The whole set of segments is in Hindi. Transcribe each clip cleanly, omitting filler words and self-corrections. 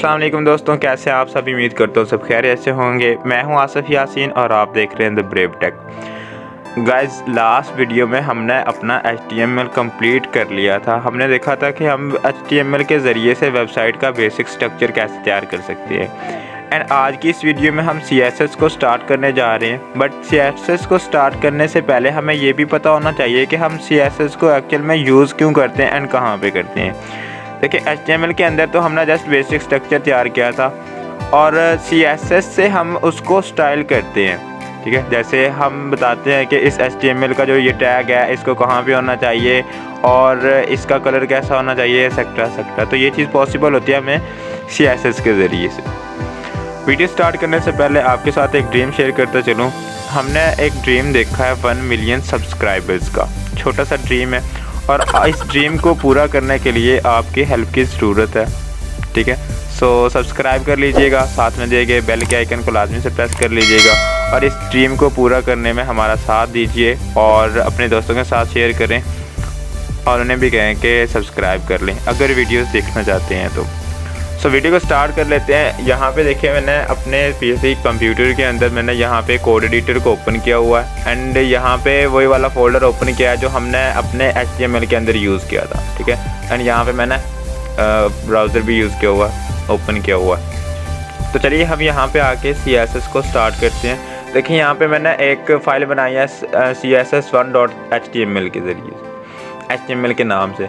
अस्सलाम वालेकुम दोस्तों, कैसे आप सभी। उम्मीद करता हूँ सब खैरियत से होंगे। मैं हूँ आसिफ यासीन और आप देख रहे हैं the brave tech. Guys, last video में हमने अपना HTML कंप्लीट कर लिया था। हमने देखा था कि हम HTML के ज़रिए से वेबसाइट का बेसिक स्ट्रक्चर कैसे तैयार कर सकते हैं। एंड आज की इस वीडियो में हम CSS को स्टार्ट करने जा रहे हैं। बट CSS को स्टार्ट करने से पहले हमें ये भी पता होना चाहिए कि हम CSS को एक्चुअल में यूज़ क्यों करते हैं एंड कहाँ पे करते हैं। देखिए, HTML के अंदर तो हमने जस्ट बेसिक स्ट्रक्चर तैयार किया था और CSS से हम उसको स्टाइल करते हैं। ठीक है, जैसे हम बताते हैं कि इस HTML का जो ये टैग है इसको कहाँ पे होना चाहिए और इसका कलर कैसा होना चाहिए, एक्सेट्रा एक्सेट्रा। तो ये चीज़ पॉसिबल होती है हमें CSS के ज़रिए से। वीडियो स्टार्ट करने से पहले आपके साथ एक ड्रीम शेयर करते चलूँ। हमने एक ड्रीम देखा है 1 मिलियन सब्सक्राइबर्स का। छोटा सा ड्रीम है और इस ड्रीम को पूरा करने के लिए आपकी हेल्प की ज़रूरत है। ठीक है, सो सब्सक्राइब कर लीजिएगा, साथ में दिए गए बेल के आइकन को लाजमी से प्रेस कर लीजिएगा और इस ड्रीम को पूरा करने में हमारा साथ दीजिए और अपने दोस्तों के साथ शेयर करें और उन्हें भी कहें कि सब्सक्राइब कर लें अगर वीडियोस देखना चाहते हैं तो। सो वीडियो को स्टार्ट कर लेते हैं। यहाँ पे देखिए, मैंने अपने PC कंप्यूटर के अंदर मैंने यहाँ पे कोड एडिटर को ओपन किया हुआ है एंड यहाँ पे वही वाला फोल्डर ओपन किया है जो हमने अपने HTML के अंदर यूज़ किया था। ठीक है, एंड यहाँ पे मैंने ब्राउज़र भी यूज़ किया हुआ ओपन किया हुआ है। तो चलिए हम यहाँ पे आके CSS को स्टार्ट करते हैं। देखिए, यहाँ पे मैंने एक फ़ाइल बनाई है CSS1.html के ज़रिए, HTML के नाम से।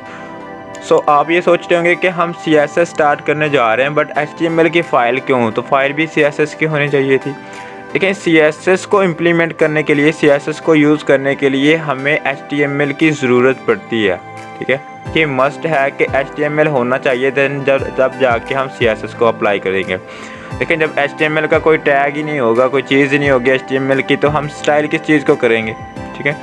सो आप ये सोचते होंगे कि हम CSS स्टार्ट करने जा रहे हैं बट HTML की फ़ाइल क्यों, तो फाइल भी CSS की होनी चाहिए थी। लेकिन CSS को इम्प्लीमेंट करने के लिए, CSS को यूज़ करने के लिए हमें HTML की ज़रूरत पड़ती है। ठीक है, कि मस्ट है कि HTML होना चाहिए, देन जब जाके हम CSS को अप्लाई करेंगे। लेकिन जब HTML का कोई टैग ही नहीं होगा, कोई चीज़ ही नहीं होगी HTML की, तो हम स्टाइल किस चीज़ को करेंगे। ठीक है,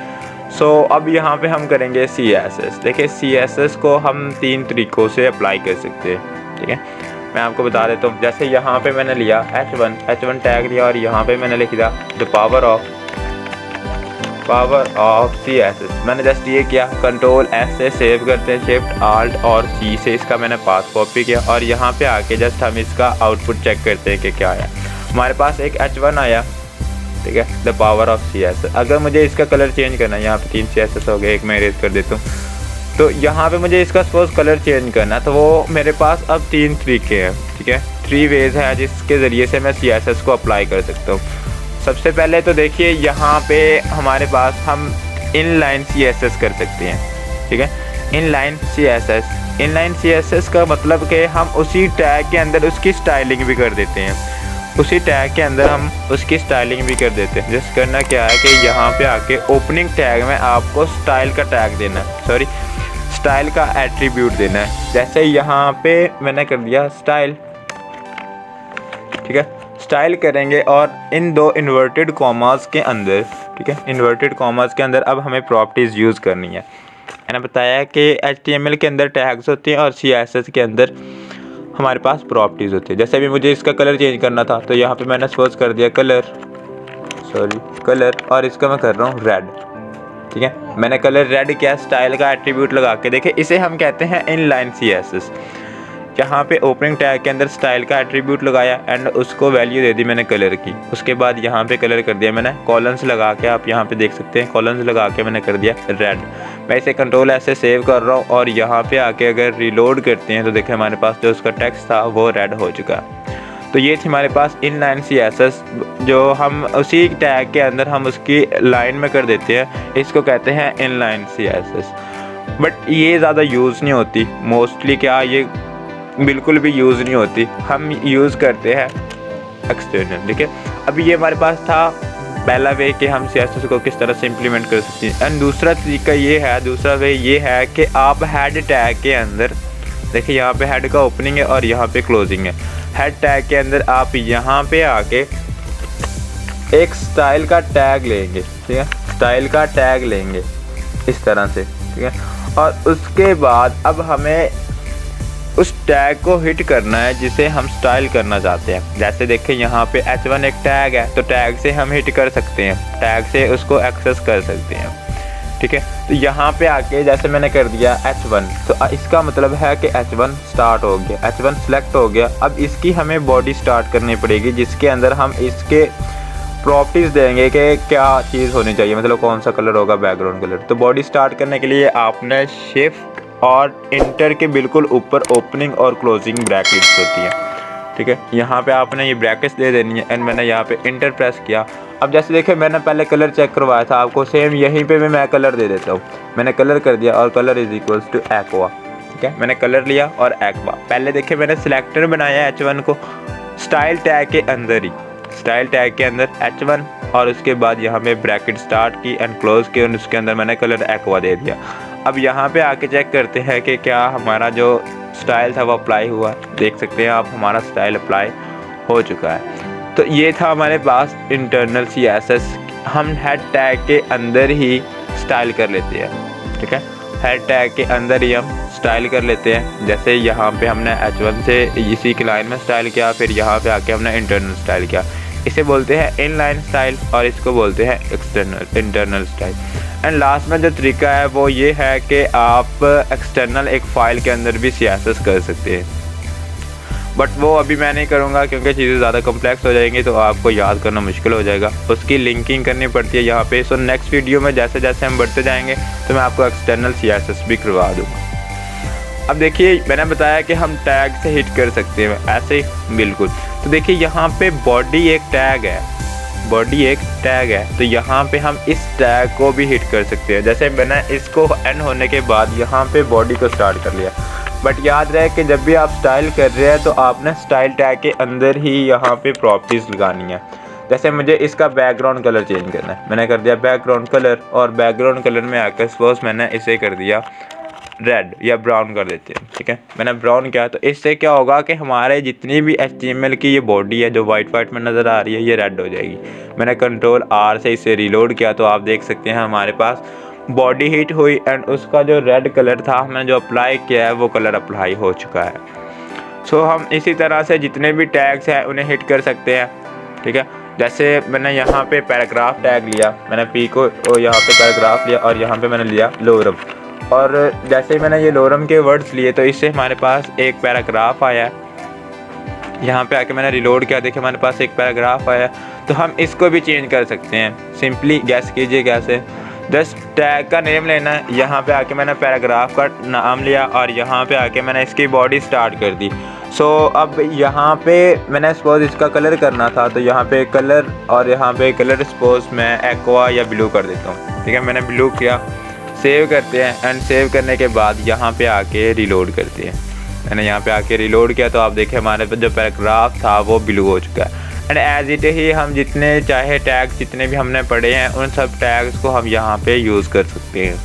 सो अब यहाँ पे हम करेंगे CSS। देखिए, CSS को हम 3 तरीक़ों से अप्लाई कर सकते हैं। ठीक है, मैं आपको बता देता हूँ। जैसे यहाँ पे मैंने लिया H1 टैग लिया और यहाँ पे मैंने लिख दिया द पावर ऑफ CSS। मैंने जस्ट ये किया, Ctrl+S से सेव करते हैं, Shift+Alt और C से इसका मैंने पाथ कॉपी किया और यहाँ पे आके जस्ट हम इसका आउटपुट चेक करते हैं कि क्या आया। हमारे पास एक H1 आया। ठीक है, द पावर ऑफ CSS। अगर मुझे इसका कलर चेंज करना है, यहाँ पे 3 CSS हो गए, एक मैं इरेज कर देता हूँ। तो यहाँ पे मुझे इसका सपोज कलर चेंज करना है, तो वो मेरे पास अब 3 तरीके हैं। ठीक है, 3 वेज है जिसके ज़रिए से मैं CSS को अप्लाई कर सकता हूँ। सबसे पहले तो देखिए, यहाँ पे हमारे पास हम इनलाइन CSS कर सकते हैं। ठीक है, इनलाइन CSS का मतलब कि हम उसी टैग के अंदर उसकी स्टाइलिंग भी कर देते हैं। उसी टैग के अंदर हम उसकी स्टाइलिंग भी कर देते हैं। जस्ट करना क्या है कि यहाँ पे आके ओपनिंग टैग में आपको स्टाइल का टैग देना है, स्टाइल का एट्रीब्यूट देना है। जैसे यहाँ पे मैंने कर दिया स्टाइल। ठीक है, स्टाइल करेंगे और इन 2 इन्वर्टेड कॉमास के अंदर, ठीक है, इन्वर्टेड कॉमास के अंदर अब हमें प्रॉपर्टीज़ यूज़ करनी है। मैंने बताया कि HTML के अंदर टैग्स होते हैं और CSS के अंदर हमारे पास प्रॉपर्टीज़ होती है। जैसे अभी मुझे इसका कलर चेंज करना था तो यहाँ पे मैंने सपोज कर दिया कलर और इसका मैं कर रहा हूँ रेड। ठीक है, मैंने कलर रेड किया, स्टाइल का एट्रीब्यूट लगा के। देखिए, इसे हम कहते हैं इनलाइन CSS। यहाँ पे ओपनिंग टैग के अंदर स्टाइल का एट्रीब्यूट लगाया एंड उसको वैल्यू दे दी मैंने कलर की। उसके बाद यहाँ पे कलर कर दिया मैंने कॉलन्स लगा के, आप यहाँ पे देख सकते हैं कॉलन्स लगा के मैंने कर दिया रेड। मैं इसे Ctrl+S से सेव कर रहा हूँ और यहाँ पे आके अगर रीलोड करते हैं तो देखिए हमारे पास जो उसका टेक्स्ट था वो रेड हो चुका है। तो ये थी हमारे पास इनलाइन CSS जो हम उसी टैग के अंदर हम उसकी लाइन में कर देते हैं। इसको कहते हैं इनलाइन CSS। बट ये ज़्यादा यूज़ नहीं होती मोस्टली। क्या ये बिल्कुल भी यूज़ नहीं होती, हम यूज़ करते हैं एक्सटर्नल। ठीक है, अभी ये हमारे पास था पहला वे कि हम CSS को किस तरह से इम्प्लीमेंट कर सकते हैं। एंड दूसरा वे ये है कि आप हेड टैग के अंदर, देखिए यहाँ पे हेड का ओपनिंग है और यहाँ पे क्लोजिंग है। हेड टैग के अंदर आप यहाँ पे आके एक स्टाइल का टैग लेंगे। ठीक है, स्टाइल का टैग लेंगे इस तरह से। ठीक है, और उसके बाद अब हमें उस टैग को हिट करना है जिसे हम स्टाइल करना चाहते हैं। जैसे देखें, यहाँ पे H1 एक टैग है तो टैग से हम हिट कर सकते हैं, टैग से उसको एक्सेस कर सकते हैं। ठीक है। तो यहाँ पे आके जैसे मैंने कर दिया H1, तो इसका मतलब है कि H1 स्टार्ट हो गया, H1 सेलेक्ट हो गया। अब इसकी हमें बॉडी स्टार्ट करनी पड़ेगी, जिसके अंदर हम इसके प्रॉपर्टीज़ देंगे कि क्या चीज़ होनी चाहिए, मतलब कौन सा कलर होगा, बैकग्राउंड कलर। तो बॉडी स्टार्ट करने के लिए आपने शिफ्ट और इंटर के बिल्कुल ऊपर ओपनिंग और क्लोजिंग ब्रैकेट्स होती है, ठीक है। यहाँ पे आपने ये ब्रैकेट्स दे देनी है एंड मैंने यहाँ पे इंटर प्रेस किया। अब जैसे देखिए मैंने पहले कलर चेक करवाया था आपको, सेम यहीं पे भी मैं कलर दे देता हूँ। मैंने कलर कर दिया और colour is equals to aqua, ठीक है। मैंने कलर लिया और एक्वा। पहले देखिए मैंने सिलेक्टर बनाया H1 को स्टाइल टैग के अंदर ही, स्टाइल टैग के अंदर H1, और उसके बाद यहाँ पे ब्रैकेट स्टार्ट की एंड क्लोज की और उसके अंदर मैंने कलर एक्वा दे दिया। अब यहाँ पे आके चेक करते हैं कि क्या हमारा जो स्टाइल था वो अप्लाई हुआ। देख सकते हैं आप हमारा स्टाइल अप्लाई हो चुका है। तो ये था हमारे पास इंटरनल CSS। हम हेड टैग के अंदर ही स्टाइल कर लेते हैं, ठीक है। हेड टैग के अंदर ही हम स्टाइल कर लेते हैं। जैसे यहाँ पे हमने H1 से इसी की लाइन में स्टाइल किया, फिर यहाँ पे आके हमने इंटरनल स्टाइल किया। इसे बोलते हैं इनलाइन स्टाइल और इसको बोलते हैं external internal style. And last में जो तरीका है वो ये है कि आप एक्सटर्नल एक फ़ाइल के अंदर भी CSS कर सकते हैं, बट वो अभी मैं नहीं करूँगा क्योंकि चीज़ें ज़्यादा कॉम्प्लेक्स हो जाएंगी, तो आपको याद करना मुश्किल हो जाएगा। उसकी लिंकिंग करनी पड़ती है यहाँ पे। सो नेक्स्ट वीडियो में जैसे जैसे हम बढ़ते जाएंगे तो मैं आपको एक्सटर्नल CSS भी करवा दूँगा। अब देखिए मैंने बताया कि हम टैग से हिट कर सकते हैं, ऐसे ही बिल्कुल। तो देखिए यहाँ पे बॉडी एक टैग है, बॉडी एक टैग है, तो यहाँ पे हम इस टैग को भी हिट कर सकते हैं। जैसे मैंने इसको एंड होने के बाद यहाँ पे बॉडी को स्टार्ट कर लिया, बट याद रहे कि जब भी आप स्टाइल कर रहे हैं तो आपने स्टाइल टैग के अंदर ही यहाँ पे प्रॉपर्टीज़ लगानी है। जैसे मुझे इसका बैकग्राउंड कलर चेंज करना है, मैंने कर दिया बैकग्राउंड कलर, और बैकग्राउंड कलर में आकर सपोज मैंने इसे कर दिया रेड या ब्राउन कर देते हैं, ठीक है। मैंने ब्राउन किया तो इससे क्या होगा कि हमारे जितनी भी HTML की ये बॉडी है जो वाइट में नज़र आ रही है, ये रेड हो जाएगी। मैंने कंट्रोल R से इसे रीलोड किया तो आप देख सकते हैं हमारे पास बॉडी हिट हुई एंड उसका जो रेड कलर था मैंने जो अप्लाई किया है वो कलर अप्लाई हो चुका है। सो हम इसी तरह से जितने भी टैग्स हैं उन्हें हिट कर सकते हैं, ठीक है। जैसे मैंने यहाँ पे पैराग्राफ टैग लिया, मैंने P को यहाँ पे पैराग्राफ लिया और यहाँ पे मैंने लिया लोरम, और जैसे मैंने ये लोरम के वर्ड्स लिए तो इससे हमारे पास एक पैराग्राफ आया है। यहाँ पे आके मैंने रिलोड किया, देखिए हमारे पास एक पैराग्राफ आया। तो हम इसको भी चेंज कर सकते हैं, सिंपली गैस कीजिए कैसे। जस्ट टैग का नेम लेना है, यहाँ पे आके मैंने पैराग्राफ का नाम लिया और यहाँ पे आके मैंने इसकी बॉडी स्टार्ट कर दी। सो अब यहाँ पे मैंने सपोज इसका कलर करना था, तो यहाँ पे कलर और यहाँ पे कलर सपोज मैं एक्वा या ब्लू कर देता हूँ, ठीक है। मैंने ब्लू किया, सेव करते हैं एंड सेव करने के बाद यहाँ पे आके रिलोड करते हैं। मैंने यहाँ पे आके रिलोड किया तो आप देखिए हमारे पास जो पैराग्राफ था वो ब्लू हो चुका है। एंड एज इट ही हम जितने चाहे टैग्स जितने भी हमने पढ़े हैं उन सब टैग्स को हम यहाँ पे यूज़ कर सकते हैं,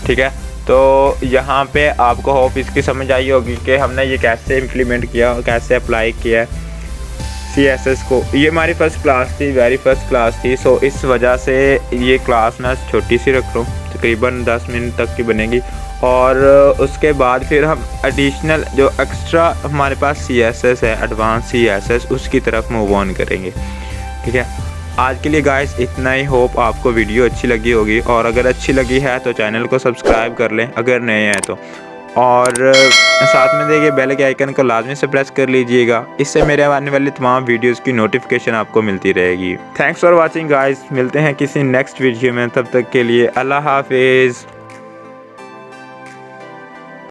ठीक है। तो यहाँ पे आपको होप इसकी समझ आई होगी कि हमने ये कैसे इम्प्लीमेंट किया और कैसे अप्लाई किया है CSS को। ये हमारी फर्स्ट क्लास थी, वेरी फर्स्ट क्लास थी। सो इस वजह से ये क्लास मैं छोटी सी रख रहा हूँ, तकरीबन 10 मिनट तक की बनेगी, और उसके बाद फिर हम एडिशनल जो एक्स्ट्रा हमारे पास CSS है, एडवांस CSS, उसकी तरफ मूव ऑन करेंगे, ठीक है। आज के लिए गाइस इतना ही। होप आपको वीडियो अच्छी लगी होगी, और अगर अच्छी लगी है तो चैनल को सब्सक्राइब कर लें अगर नए हैं तो, और साथ में देखिए बेल के आइकन को लाजमी से प्रेस कर लीजिएगा। इससे मेरे आने वाली तमाम वीडियोस की नोटिफिकेशन आपको मिलती रहेगी। थैंक्स फॉर वाचिंग गाइस, मिलते हैं किसी नेक्स्ट वीडियो में, तब तक के लिए अल्लाह हाफिज़।